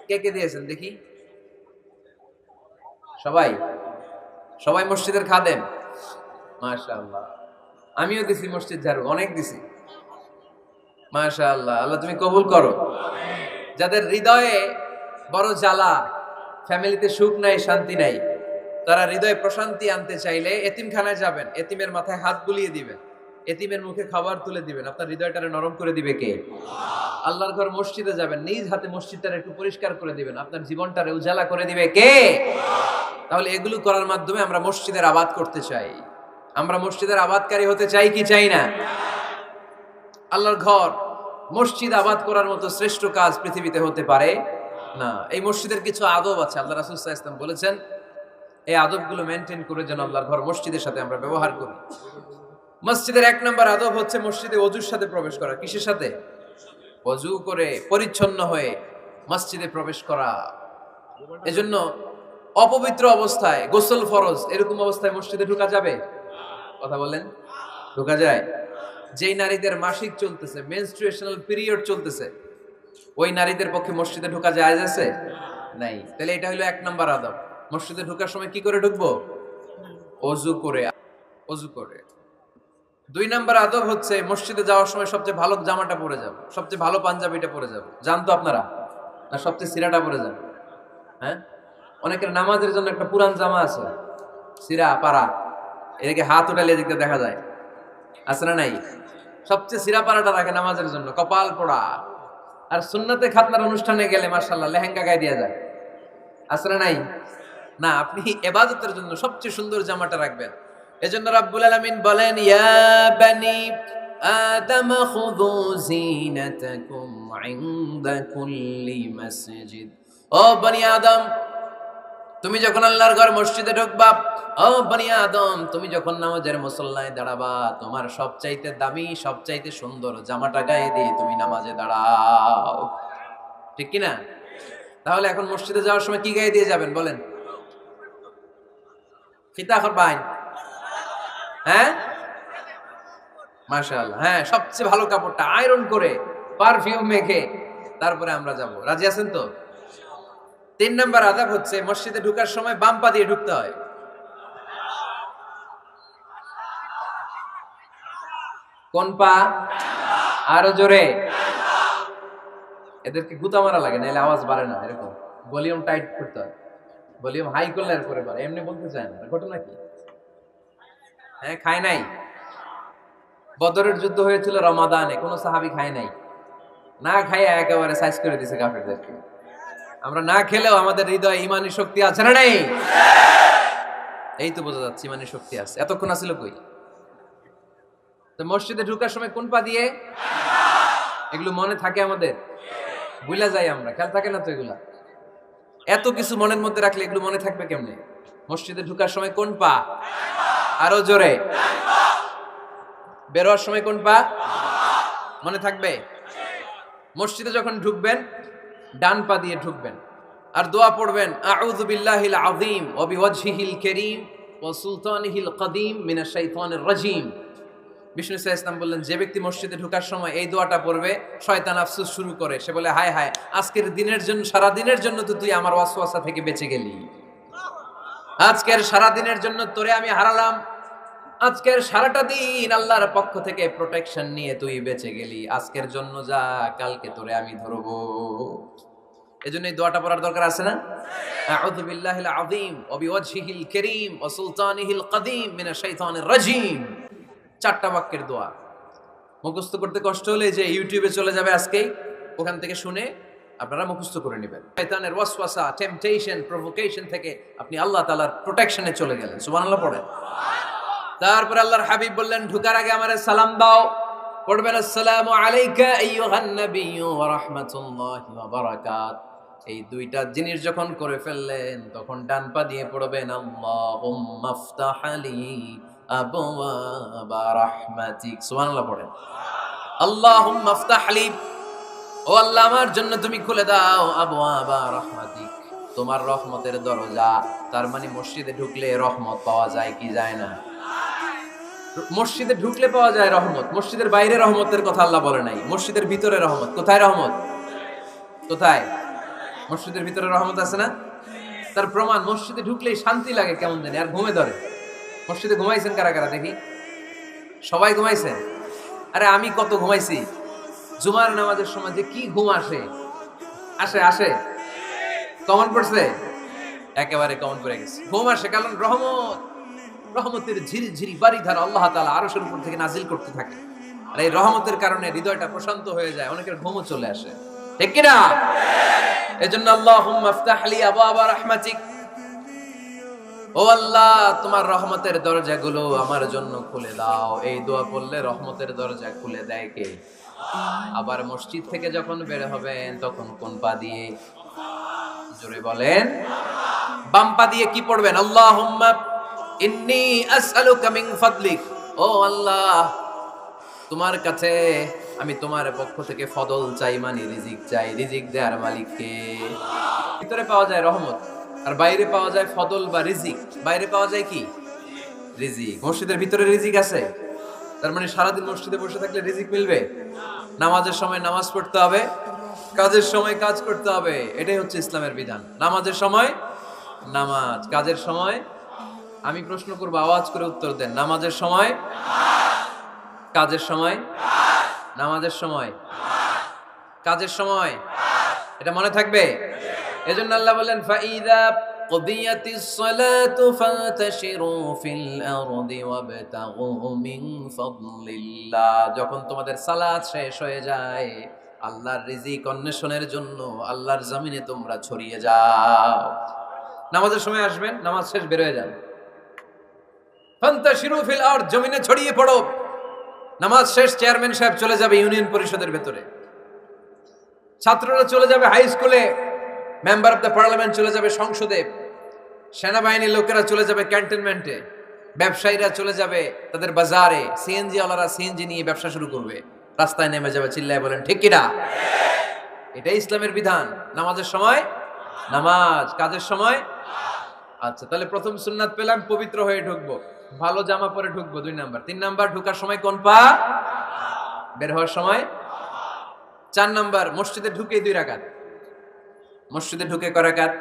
কে কে দিয়েছেন দেখি? সবাই? সবাই মসজিদের খাদেম? মাশাআল্লাহ। আমিও দিছি মসজিদ ঝাড়ু, অনেক দিছি। মাশাআল্লাহ, আল্লাহ তুমি কবুল করো। যাদের হৃদয়ে বড় জ্বালা, ফ্যামিলিতে সুখ নাই, শান্তি নাই, তারা হৃদয়ে প্রশান্তি আনতে চাইলে এতিমখানায় যাবেন, এতিমের মাথায় হাত বুলিয়ে দিবেন। এতিমের মুখে খাবার তুলে দিবেন, আপনার হৃদয়টারে নরম করে দিবে কে? আল্লাহর ঘর মসজিদে যাবেন, নিজ হাতে মসজিদটারে একটু পরিষ্কার করে দিবেন, আপনার জীবনটারে উজালা করে দিবে কে? তাহলে এগুলো করার মাধ্যমে আমরা মসজিদের আবাদ করতে চাই। আমরা মসজিদের আবাদকারী হতে চাই কি চাই না? আল্লাহর ঘর মসজিদ আবাদ করার মতো শ্রেষ্ঠ কাজ পৃথিবীতে হতে পারে না। এই মসজিদের কিছু আদব আছে, আল্লাহ রাসূল সাল্লাল্লাহু আলাইহি ওয়াসাল্লাম বলেছেন এই আদবগুলো মেনটেন করে যেন আল্লাহর ঘর মসজিদের সাথে আমরা ব্যবহার করি। মসজিদের 1 নম্বর আদব হচ্ছে মসজিদে ওযুর সাথে প্রবেশ করা। কিসের সাথে? ওযু করে পরিচ্ছন্ন হয়ে মসজিদে প্রবেশ করা। এজন্য অপবিত্র অবস্থায় গোসল ফরজ, এরকম অবস্থায় মসজিদে ঢোকা যাবে? কথা বলেন, ঢোকা যায়? যেই নারীদের মাসিক চলতেছে, মেনস্ট্রুয়েশনাল পিরিয়ড চলতেছে, ওই নারীদের পক্ষে মসজিদে ঢোকা জায়েজ আছে? নাই। তাহলে এটা হলো 1 নম্বর আদব। মসজিদে ঢোকার সময় কি করে ঢুকবো? ওযু করে, ওযু করে। 2 নম্বর আদব হচ্ছে মসজিদে যাওয়ার সময় সবচেয়ে ভালো জামাটা পরে যাব, সবচেয়ে ভালো পাঞ্জাবিটা পরে যাব। জানতো আপনারা? না সবচেয়ে সিরাটা পরে যান? হ্যাঁ, অনেকের নামাজের জন্য একটা পুরান জামা আছে, সিরা পাড়া, এদিকে হাত উঠালে এদিকে দেখা যায়, আছে না নাই? সবচেয়ে সিরা পাড়াটা রাখে নামাজের জন্য, কপাল পোড়া। আর সুন্নতে খাতনার অনুষ্ঠানে গেলে মাশাআল্লাহ লেহেঙ্গা গায়ে দেয়া যায়, আছে না নাই? না, আপনি ইবাদতের জন্য সবচেয়ে সুন্দর জামাটা রাখবেন। এজন্য রাব্বুল আলামিন বলেন, ইয়া বানি আদম খুযু যিনাতাকুম ইনদা কুল্লি মাসজিদ। ও বনি আদম, তুমি যখন আল্লাহর ঘর মসজিদে ঢুকবা, ও বনি আদম, তুমি যখন নামাজের মুসল্লায় দাঁড়াবা, তোমার সবচাইতে দামি, সবচাইতে সুন্দর জামাটা গায়ে দিয়ে তুমি নামাজে দাঁড়াও। ঠিক কি না? তাহলে এখন মসজিদে যাওয়ার সময় কি গায়ে দিয়ে যাবেন বলেন? খিতা করবাই? হ্যাঁ, মাশাআল্লাহ। হ্যাঁ, সবচেয়ে ভালো কাপড়টা আয়রন করে পারফিউম মেখে তারপরে আমরা যাব। রাজি আছেন তো? 3 নম্বর আদব হচ্ছে মসজিদে ঢোকার সময় বাম পা দিয়ে ঢুকতে হয়। কোন পা? আরো জোরে। এদেরকে গুতা মারা লাগে, নাহলে আওয়াজ বাড়ে না। এরকম ভলিউম টাইট করতে হয়, ভলিউম হাই করলে এরপরে বাড়ে, এমনি বলতে চায় না। ঘটনা কি? হ্যাঁ, খায় নাই। বদরের যুদ্ধ হয়েছিল রমাদানে, কোনো সাহাবী খায় নাই, না খাইয়া একেবারে সাইজ করে দিয়েছে কাফেরদেরকে। আমরা না খেলেও আমাদের হৃদয়ে ইমানি শক্তি আছে না নাই? এই তো বোঝা যাচ্ছে ইমানি শক্তি আছে। এতক্ষণ আছিল কই? তো মসজিদে ঢোকার সময় কোন পা দিয়ে? এগুলো মনে থাকে আমাদের? ভুলা যাই আমরা, খেয়াল থাকে না তো এগুলা। এত কিছু মনের মধ্যে রাখলে এগুলো মনে থাকবে কেমনে? মসজিদে ঢোকার সময় কোন পা? আরো জোরে। বেরোয়ার সময় কোন পা? মনে থাকবে? মসজিদে যখন ঢুকবেন ডান পা দিয়ে ঢুকবেন, আর দোয়া পড়বেন, আউযু বিল্লাহিল আযীম ওয়া বিওয়াজহিল কারীম ওয়া সুলতানিহিল কদীম মিনাশ শাইতানির রাজীম। বিষ্ণু সাল্লাল্লাহু আলাইহি ওয়াসাল্লাম বললেন, যে ব্যক্তি মসজিদে ঢোকার সময় এই দোয়াটা পড়বে, শয়তান আফসোস শুরু করে, সে বলে, হায় হায়, আজকের দিনের জন্য, সারা দিনের জন্য তো তুই আমার ওয়াসওয়াসা থেকে বেঁচে গেলি। আজকের সারা দিনের জন্য তোরে আমি হারালাম, আজকের সারাটা দিন আল্লাহর পক্ষ থেকে প্রোটেকশন নিয়ে তুই বেঁচে গেলি, আজকের জন্য যা, কালকে তোরে আমি ধরবো। এজন্য এই দোয়াটা পড়ার দরকার আছে না? আউযু বিল্লাহিল আযীম ওয়া বিওয়াজহিল কারীম ওয়া সুলতানিহিল কদীম মিনাশ শাইতানির রাজীম। 4টা বাক্যের দোয়া। মুখস্থ করতে কষ্ট হলে যে ইউটিউবে চলে যাবে আজকেই, ওখান থেকে শুনে আপনারা মুখস্থ করে নেবেন। শয়তানের ওয়াসওয়াসা, টেম্পটেশন, প্রভোকেশন থেকে আপনি আল্লাহ তাআলার প্রোটেকশনে চলে গেলেন। সুবহানাল্লাহ পড়েন। তারপর আল্লাহর হাবিব বললেন, ঢোকার আগে আমারে সালাম দাও। পড়বেন, আসসালামু আলাইকা আইয়ুহান নাবিয়্যু ওয়া রাহমাতুল্লাহি ওয়া বারাকাত। এই 2টা জিনিস যখন করে ফেললেন, তখন ডান পা দিয়ে পড়বেন, আল্লাহুম্মা আফতাহ লি আবওয়াবা রাহমাতিক। সুবহানাল্লাহ পড়েন। আল্লাহুম্মা আফতাহ লি, ও আল্লাহ আমার জন্য তুমি খুলে দাও আবওয়াবা রাহমাতিক, তোমার রহমতের দরজা। তার মানে মসজিদে ঢুকলে রহমত পাওয়া যায় কি যায় না? মসজিদে ঢুকলে পাওয়া যায় রহমত। মসজিদের বাইরে রহমতের কথা আল্লাহ বলে নাই, মসজিদের ভিতরে রহমত। কোথায় রহমত? কোথায়? মসজিদের ভিতরে রহমত আছে না? তার প্রমাণ, মসজিদে ঢুকলেই শান্তি লাগে কেমন জানি, আর ঘুমে ধরে। মসজিদে ঘুমাইছেন কারা কারা দেখি? সবাই ঘুমাইছেন? আরে আমি কত ঘুমাইছি। জুমার নামাজের সময় যে কি ঘুম আসে, আসে আসে। কমন পড়ছে? একেবারে কমন পড়ে গেছে। ঘুম আসে কারণ রহমত। রহমতের ঝিরিঝিরি বারিধারা আল্লাহ তাআলা আরশের উপর থেকে নাজিল করতে থাকে। আর এই রহমতের কারণে হৃদয়টা প্রশান্ত হয়ে যায়, অনেকের ঘুমও চলে আসে, ঠিক কি না? এজন্য আল্লাহুম্মা ইফতাহ লি আবওয়াবা রাহমাতিক, ও আল্লাহ তোমার রহমতের দরজাগুলো আমার জন্য খুলে দাও। এই দোয়া পড়লে রহমতের দরজা খুলে দেয় কে? আবার মসজিদ থেকে যখন বের হবেন তখন কোন পা দিয়ে? জোরে বলেন। বাম পা দিয়ে কি পড়বেন? আল্লাহুম্মা ইন্নী আসআলুকা মিন ফাদলিক, ও আল্লাহ তোমার কাছে আমি তোমার পক্ষ থেকে ফদল চাই, মানে রিজিক চাই। রিজিক দেওয়ার মালিক কে? ভিতরে পাওয়া যায় রহমত, আর বাইরে পাওয়া যায় ফদল বা রিজিক। বাইরে পাওয়া যায় কি? রিজিক। মসজিদের ভিতরে রিজিক আছে, তার মানে সারাদিন মসজিদে বসে থাকলে রিজিক মিলবে? নামাজের সময় নামাজ পড়তে হবে, কাজের সময় কাজ করতে হবে, এটাই হচ্ছে ইসলামের বিধান। নামাজের সময় নামাজ, কাজের সময়। আমি প্রশ্ন করবো, আওয়াজ করে উত্তর দেন। নামাজের সময়, কাজের সময়, নামাজের সময়, কাজের সময়, এটা মনে থাকবে। এজন্য আল্লাহ বলেন ফাইদা কুদিয়াতিস সালাতু ফান্তাশিরু ফিল আরদি ওয়াবতাগু মিন ফাদলিল্লাহ। যখন তোমাদের সালাত শেষ হয়ে যায়, আল্লাহর রিজিক অন্বেষণের জন্য আল্লাহর জমিনে তোমরা ছড়িয়ে যাও। নামাজের সময় আসবেন, নামাজ শেষ বের হয়ে যান। ফান্তাশিরু ফিল আরদ, জমিনে ছড়িয়ে পড়ো। নামাজ শেষ চেয়ারম্যান সাহেব চলে যাবে ইউনিয়ন পরিষদের ভেতরে, ছাত্ররা চলে যাবে হাই স্কুলে, মেম্বার অফ দ্য পার্লামেন্ট চলে যাবে সংসদে, সেনাবাহিনীর লোকেরা চলে যাবে ক্যান্টনমেন্টে, ব্যবসায়ীরা চলে যাবে তাদের বাজারে, সিএনজি ওয়ালারা সিএনজি নিয়ে ব্যবসা শুরু করবে, রাস্তায় নেমে যাবে, চিল্লায় বলেন ঠিক কিনা? এটাই ইসলামের বিধান। নামাজের সময় নামাজ, কাজের সময়। আচ্ছা, তাহলে প্রথম সুন্নাত পেলাম, পবিত্র হয়ে ঢুকবো, ভালো জামা পরে ঢুকবো 2 নাম্বার। 3 নাম্বার, ঢোকার সময় কোন পা? বের হওয়ার সময় 4 নাম্বার, মসজিদে ঢুকে 2 রাকাত। মসজিদে ঢুকে কয় রাকাত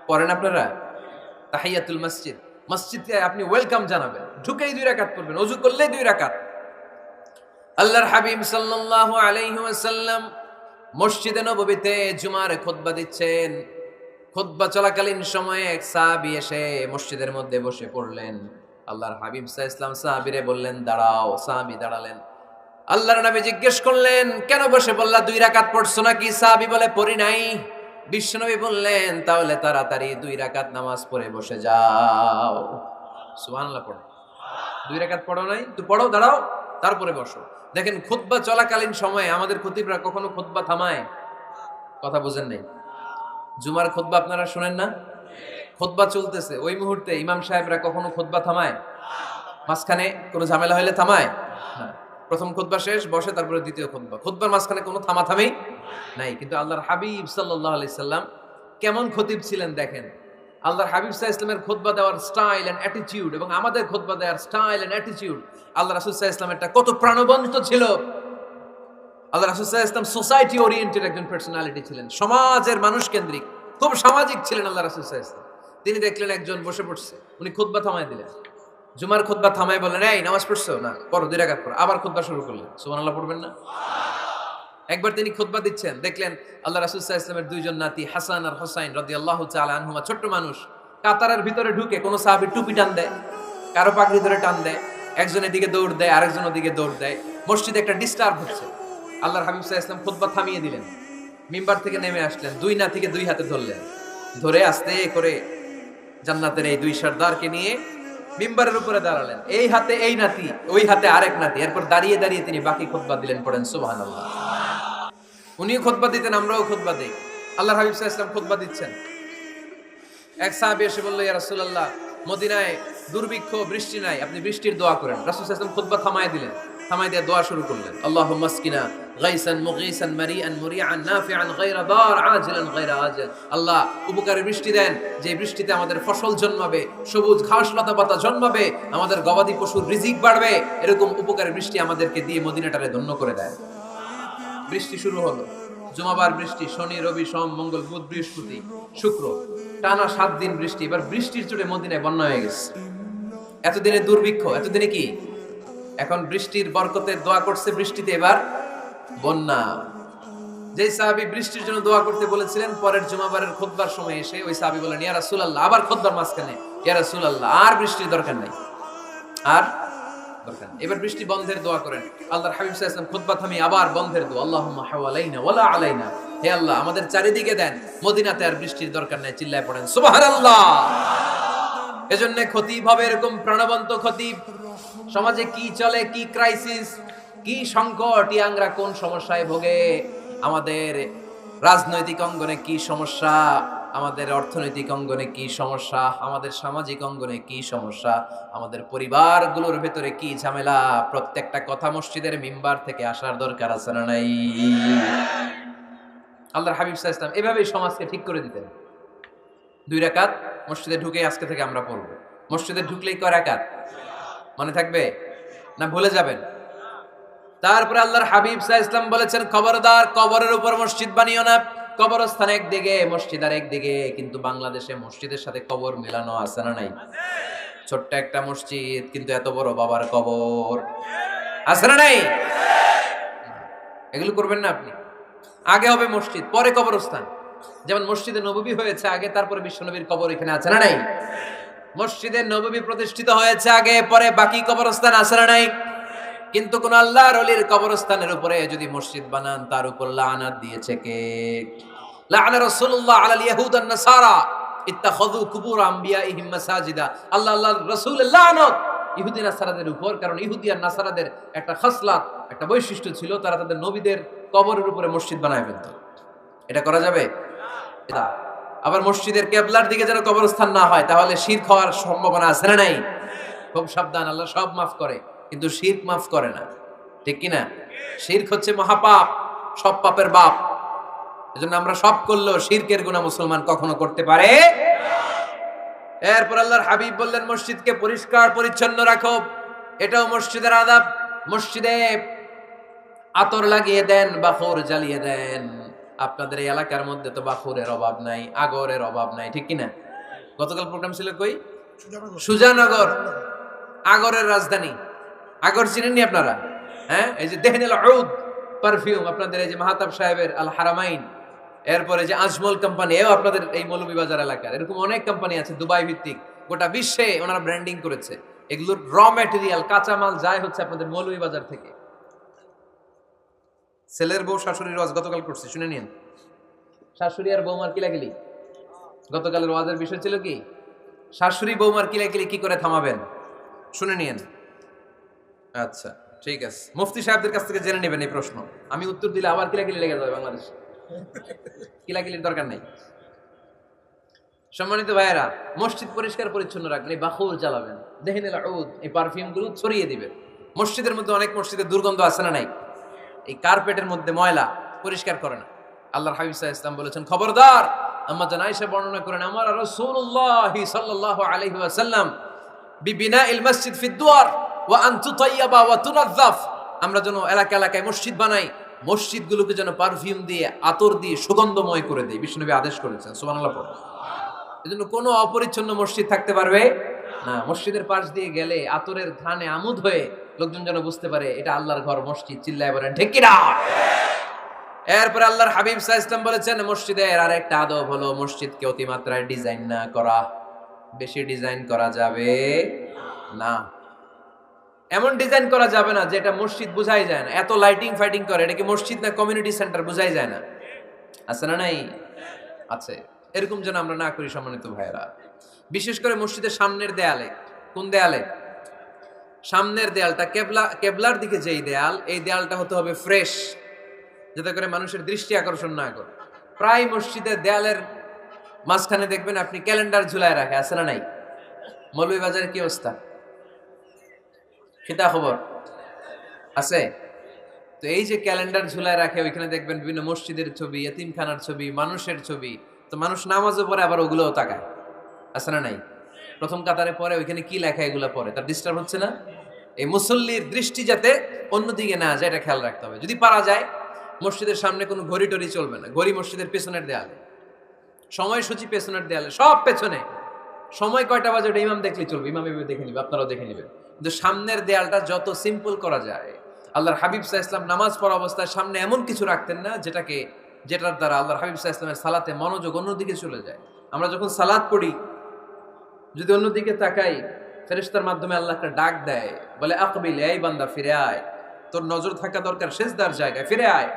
পড়েন আপনারা? তাহিয়াতুল মসজিদ, মসজিদে আপনি ওয়েলকাম জানাবেন, ঢুকেই 2 রাকাত পড়বেন, ওযু করলেই 2 রাকাত। আল্লাহর হাবিব সাল্লাল্লাহু আলাইহি ওয়াসাল্লাম মসজিদে নববীতে জুমার খুতবা দিচ্ছেন। খুতবা চলাকালীন সময়ে এক সাহাবী এসে মসজিদের মধ্যে বসে পড়লেন। আল্লাহর হাবিব সাল্লাল্লাহু আলাইহি ওয়াসাল্লাম সাহাবীরে বললেন দাঁড়াও। সাহাবী দাঁড়ালেন। আল্লাহর নবী জিজ্ঞেস করলেন কেন বসে বললা? 2 রাকাত পড়ছো নাকি? সাহাবী বলে পড়ি নাই। বিশ্বনবী বললেন তাহলে তাড়াতাড়ি 2 রাকাত নামাজ পড়ে বসে যাও। সুবহানাল্লাহ পড়ো। 2 রাকাত পড়ো নাই তো পড়ো, দাঁড়াও, তারপরে বসো। দেখেন খুতবা চলাকালীন সময়ে আমাদের খতিবরা কখনো খুতবা থামায়? কথা বুঝেন নাই? জুমার খুতবা আপনারা শুনেন না? খুতবা চলতেছে, ওই মুহূর্তে ইমাম সাহেবরা কখনো খুতবা থামায়? মাঝখানে কোনো ঝামেলা হলে থামায় না। প্রথম খুতবা শেষ, বসে, তারপরে দ্বিতীয় খুতবা। খুতবার মাঝখানে কোনো থামাথামি নাই। কিন্তু আল্লাহর হাবিব সাল্লাল্লাহু আলাইহি সাল্লাম কেমন খতিব ছিলেন দেখেন। আল্লাহর হাবিব সাল্লাল্লাহু আলাইহি সাল্লামের খুতবা দেওয়ার স্টাইল এন্ড অ্যাটিটিউড এবং আমাদের খুতবা দেওয়ার স্টাইল এন্ড অ্যাটিটিউড, আল্লাহ রাসূল সাল্লাল্লাহু আলাইহি সাল্লামেরটা কত প্রাণবন্ত ছিল। আল্লাহ রাসূল সাল্লাল্লাহু আলাইহি সাল্লাম সোসাইটি ওরিয়েন্টেড একজন পার্সোনালিটি ছিলেন, সমাজের মানুষ কেন্দ্রিক, খুব সামাজিক ছিলেন আল্লাহ রাসূল সাল্লাল্লাহু আলাইহি সাল্লাম। তিনি দেখলেন একজন বসে পড়ছে, উনি খুতবা থামায় দিলেন। জুমার খুতবা থামায় বললেন এই নামাজ পড়ছো না? পড়ো, 2 রাকাত পড়ো। আবার খুতবা শুরু করলেন। সুবহানাল্লাহ পড়বেন না? একবার তিনি খুতবা দিচ্ছেন, দেখলেন আল্লাহ রাসূল সাল্লাল্লাহু আলাইহি ওয়াসাল্লামের 2 জন নাতি হাসান আর হুসাইন রাদিয়াল্লাহু তাআলা আনহুমা, ছোট্ট মানুষ, কাতারের ভিতরে ঢুকে কোন সাহাবী টুপি টান দেয়, কারো পাগড়ি ধরে টান দেয়, একজন এদিকে দৌড় দেয়, আরেকজন ওদিকে দৌড় দেয়। মসজিদে একটা ডিস্টার্ব হচ্ছে। আল্লাহর হাবিব সাল্লাল্লাহু আলাইহি ওয়াসাল্লাম খুতবা থামিয়ে দিলেন, মিম্বার থেকে নেমে আসলেন, 2 নাতিকে 2 হাতে ধরলেন, ধরে আস্তে করে জান্নাতের এই 2 সর্দারকে নিয়ে মিম্বারের উপরে দাঁড়ালেন। এই হাতে এই নাতি, ওই হাতে আরেক নাতি। এরপর দাঁড়িয়ে দাঁড়িয়ে তিনি বাকি খুতবা দিলেন। পড়েন সুবহানাল্লাহ। উনিও খুতবা দিতেন, আমরাও খুতবা দেই। আল্লাহর হাবিব সাল্লাল্লাহু আলাইহি ওয়াসাল্লাম খুতবা দিচ্ছেন, এক সাহাবী এসে বলল ইয়া রাসূলুল্লাহ, মদিনায় দুর্ভিক্ষ, বৃষ্টি নাই, আপনি বৃষ্টির দোয়া করেন। রাসূল সাল্লাল্লাহু আলাইহি ওয়াসাল্লাম খুতবা থামায় দিলেন, থামায় দিয়ে দোয়া শুরু করলেন। আল্লাহুম্মা আসকিনা গাইসান মুগীসান মারিআন মুরিআন নাফিআন গায়রা দার আজিলান গায়রা আজিল। আল্লাহ উপকারী বৃষ্টি দেন, যে বৃষ্টিতে আমাদের ফসল জন্মাবে, সবুজ ঘাস লতা পাতা জন্মাবে, আমাদের গবাদি পশুর রিজিক বাড়বে। এরকম উপকারী বৃষ্টি আমাদেরকে দিয়ে মদিনাটারে ধন্য করে দেয়। বৃষ্টি শুরু হলো। জুমাবার বৃষ্টি, শনি রবি সোম মঙ্গল বুধ বৃহস্পতি শুক্র, টানা 7 দিন বৃষ্টি। এবার বৃষ্টির চোটে মদিনায় বন্যা হয়ে গেছে। এতদিনে দুর্ভিক্ষ, এতদিনে কি? এখন বৃষ্টির বরকতের দোয়া করছে, বৃষ্টিতে এবার বন্যা। যে সাহাবী বৃষ্টির জন্য দোয়া করতে বলেছিলেন, পরের জুমাবারের খুতবার সময় এসে ওই সাহাবী বলেন, ইয়া রাসূলুল্লাহ, আবার খুতবার মাঝখানে, ইয়া রাসূলুল্লাহ, আর বৃষ্টির দরকার নাই, আর দরকার নেই, এবার বৃষ্টি বন্ধের দোয়া করেন। আল্লাহর হাবিব সাল্লাল্লাহু আলাইহি ওয়াসাল্লাম খুতবা থামিয়ে আবার বন্ধের দোয়া, আল্লাহুম্মা হাওয়ালাইনা ওয়ালা আলাইনা, হে আল্লাহ আমাদের চারিদিকে দেন, মদিনাতে আর বৃষ্টির দরকার নাই, চিল্লায় পড়েন সুবহানাল্লাহ। এজন্য খতিব হবে এরকম প্রাণবন্ত খতিব। সমাজে কি চলে, কি ক্রাইসিস, কি সংকট, ইয়াংরা কোন সমস্যায় ভোগে, আমাদের রাজনৈতিক অঙ্গনে কি সমস্যা, আমাদের অর্থনৈতিক অঙ্গনে কি সমস্যা, আমাদের সামাজিক অঙ্গনে কি সমস্যা, আমাদের পরিবারগুলোর ভেতরে কি ঝামেলা, প্রত্যেকটা কথা মসজিদের মিম্বার থেকে আসার দরকার আছে না নাই? আল্লাহর হাবিব সাল্লাল্লাহু আলাইহি ওয়াসাল্লাম এভাবেই সমাজকে ঠিক করে দিতেন। 2 রাকাত মসজিদে ঢুকে আজকে থেকে আমরা পড়ব। মসজিদে ঢুকলেই কয় রাকাত মনে থাকবে না ভুলে যাবেন? তারপরে আল্লাহর হাবিব সাল্লাল্লাহু আলাইহি ওয়াসাল্লাম বলেছেন, খবরদার কবরের উপর মসজিদ বানিও না। কবরস্থান একদিকে, মসজিদ আর একদিকে, কিন্তু বাংলাদেশে মসজিদের সাথে কবর মেলানো আছে না নাই? ছোট্ট একটা মসজিদ কিন্তু এত বড় বাবার কবর আছে না নাই? এগুলো করবেন না আপনি। আগে হবে মসজিদ, পরে কবরস্থান। যেমন মসজিদে নববী হয়েছে আগে, তারপরে বিশ্বনবীর কবর এখানে আছে না নাই? মসজিদে নববী প্রতিষ্ঠিত হয়েছে আগে, পরে বাকি কবরস্থান আছে না নাই? কিন্তু কোন আল্লাহর ওলির কবরস্থানের উপরে যদি মসজিদ বানান, তার উপর লানাত দিয়েছে কে? লাআনা রাসূলুল্লাহ আলাল ইয়াহুদ ওয়ান নাসারা ইত্তাখাযু কুবুর আমবিয়াইহিম মাসাজিদা। আল্লাহর রাসূলের লানত ইহুদি নাসারাদের উপর, কারণ ইহুদি আর নাসারাদের একটা খাসলাত, একটা বৈশিষ্ট্য ছিল, তারা তাদের নবীদের কবরের উপরে মসজিদ বানায় ফেলত। এটা করা যাবে? আবার মসজিদের কিবলার দিকে যেন কবরস্থান না হয়, তাহলে শিরক হওয়ার সম্ভাবনা আছে না নাই? খুব সাবধান, আল্লাহ সব মাফ করে কিন্তু শিরক মাফ করে না, ঠিক কি না? শিরক হচ্ছে মহাপাপ, সব পাপের বাপ। এজন্য আমরা সব করলেও শিরকের গুনাহ মুসলমান কখনো করতে পারে। এরপর আল্লাহর হাবিব বললেন, মসজিদকে পরিষ্কার পরিচ্ছন্ন রাখো, এটাও মসজিদের আদাব। মসজিদে আতর লাগিয়ে দেন, বাখুর জ্বালিয়ে দেন। আপনাদের এই এলাকার মধ্যে তো বাখুরের অভাব নাই, আগরের অভাব নাই, ঠিক কি না? গতকাল প্রোগ্রাম ছিল কই? সুজানগর, আগরের রাজধানী। আগর চিনেননি আপনারা? হ্যাঁ, এই যে দেহনেল উদ পারফিউম, আপনাদের এই যে মাহতাব সাহেবের আল হারামাইন, এরপরে যে আজমল কোম্পানি, এও আপনাদের এই মৌলভীবাজার এলাকার। এরকম অনেক কোম্পানি আছে দুবাই ভিত্তিক, গোটা বিশ্বে ওনারা ব্র্যান্ডিং করেছে। এগুলোর র ম্যাটেরিয়াল, কাঁচামাল যায় হচ্ছে আপনাদের মৌলভীবাজার থেকে। ছেলের বউ শাশুড়ির ওয়াজ গতকাল করছে, শুনে নিন। শাশুড়ি আর বৌমার কিলাকিলি, গতকালের ওয়াজের বিষয় ছিল কি? শাশুড়ি বৌমার কিলাকিলি কি করে থামাবেন, শুনে নিন। আচ্ছা ঠিক আছে, মুফতি সাহেবদের কাছ থেকে জেনে নেবেন এই প্রশ্ন। আমি উত্তর দিলে আবার কিলাকিলি লেগে যাবে বাংলাদেশ। কিলাকিলির দরকার নাই। সম্মানিত ভাইয়েরা, মসজিদ পরিষ্কার পরিচ্ছন্ন রাখবেন, এই বাখুর জ্বালাবেন, দেহনেল উদ, এই পারফিউম গুলো ছড়িয়ে দিবেন। মসজিদের মধ্যে অনেক মসজিদে দুর্গন্ধ আছে না নাই? এই কার্পেটের মধ্যে ময়লা, পরিষ্কার করে না। আল্লাহর হাবিব সাল্লাল্লাহু আলাইহি ওয়াসাল্লাম বলেছেন, খবরদার। আম্মা জান আয়েশা বর্ণনা করেন, আমার রাসূলুল্লাহ সাল্লাল্লাহু আলাইহি ওয়াসাল্লাম বিবিনাইল মসজিদ ফিদ দুয়ার ওয়া আন তুতাইয়াবা ওয়া তুনাযাফ, আমরা যেন এলাকা এলাকায় মসজিদ বানাই, মসজিদগুলোকে যেন পারফিউম দিয়ে, আতর দিয়ে সুগন্ধময় করে দেই, বিশ্বনবী আদেশ করেছেন। সুবহানাল্লাহ পড়ুন। এজন্য কোনো অপরিচ্ছন্ন মসজিদ থাকতে পারবে না। মসজিদের পাশ দিয়ে গেলে আতরের ঘ্রাণে আমোদ হয়ে লোকজন যেন বুঝতে পারে এটা আল্লাহর ঘর, মসজিদ। চিল্লায় বলেন ঠিক কি না? এরপর আল্লাহর হাবিব সাল্লাল্লাহু আলাইহি ওয়াসাল্লাম বলেছেন, মসজিদের আরেকটা আদব হলো মসজিদকে অতিমাত্রায় ডিজাইন না করা। বেশি ডিজাইন করা যাবে না। এমন ডিজাইন করা যাবে না যেটা মসজিদ বোঝাই যায় না। এত লাইটিং ফাইটিং করে, এটা কি মসজিদ না কমিউনিটি সেন্টার বোঝাই যায় না? আছে না নাই? আছে। এরকম যেন আমরা না করি সম্মানিত ভাইয়েরা। বিশেষ করে মসজিদের সামনের দেয়ালে। কোন দেয়ালে? সামনের দেয়ালটা, কেবলার দিকে যেই দেয়াল, এই দেয়ালটা হতে হবে ফ্রেশ, যাতে করে মানুষের দৃষ্টি আকর্ষণ না করে। প্রায় মসজিদের দেয়ালের মাঝখানে দেখবেন আপনি ক্যালেন্ডার ঝুলায় রাখে, আছে না নাই? মৌলভীবাজারের কি অবস্থা? খিতা খবর আছে? তো এই যে ক্যালেন্ডার ঝুলায় রাখে, ওইখানে দেখবেন বিভিন্ন মসজিদের ছবি, এতিমখানার ছবি, মানুষের ছবি। তো মানুষ নামাজও পড়ে, আবার ওগুলোও তাকায়, আছে না নাই? প্রথম কাতারে পরে ওইখানে কি লেখা, এগুলো পরে, তার ডিস্টার্ব হচ্ছে না? এই মুসল্লির দৃষ্টি যাতে অন্যদিকে না যায়, এটা খেয়াল রাখতে হবে। যদি পারা যায়, মসজিদের সামনে কোনো ঘড়ি টড়ি চলবে না। ঘড়ি মসজিদের পেছনের দেয়ালে, সময়সূচি পেছনের দেয়ালে, সব পেছনে। সময় কয়টা বাজে ওটা ইমাম দেখলেই চলবে, ইমাম এভাবে দেখে নিবে, আপনারাও দেখে নিবেন। কিন্তু সামনের দেয়ালটা যত সিম্পল করা যায়। আল্লাহর হাবিব সাল্লাল্লাহু আলাইহি ওয়াসাল্লাম নামাজ পড়া অবস্থায় সামনে এমন কিছু রাখতেন না যেটাকে যেটার দ্বারা আল্লাহর হাবিব সাল্লাল্লাহু আলাইহি ওয়াসাল্লামের সালাতে মনোযোগ অন্যদিকে চলে যায়। আমরা যখন সালাত পড়ি, যদি অন্যদিকে তাকাই, ফেরেশতার মাধ্যমে আল্লাহ একটা ডাক দেয়, বলে আকবিল, এই বান্দা ফিরে আয়, তোর নজর থাকা দরকার সিজদার জায়গায়, ফিরে আয়।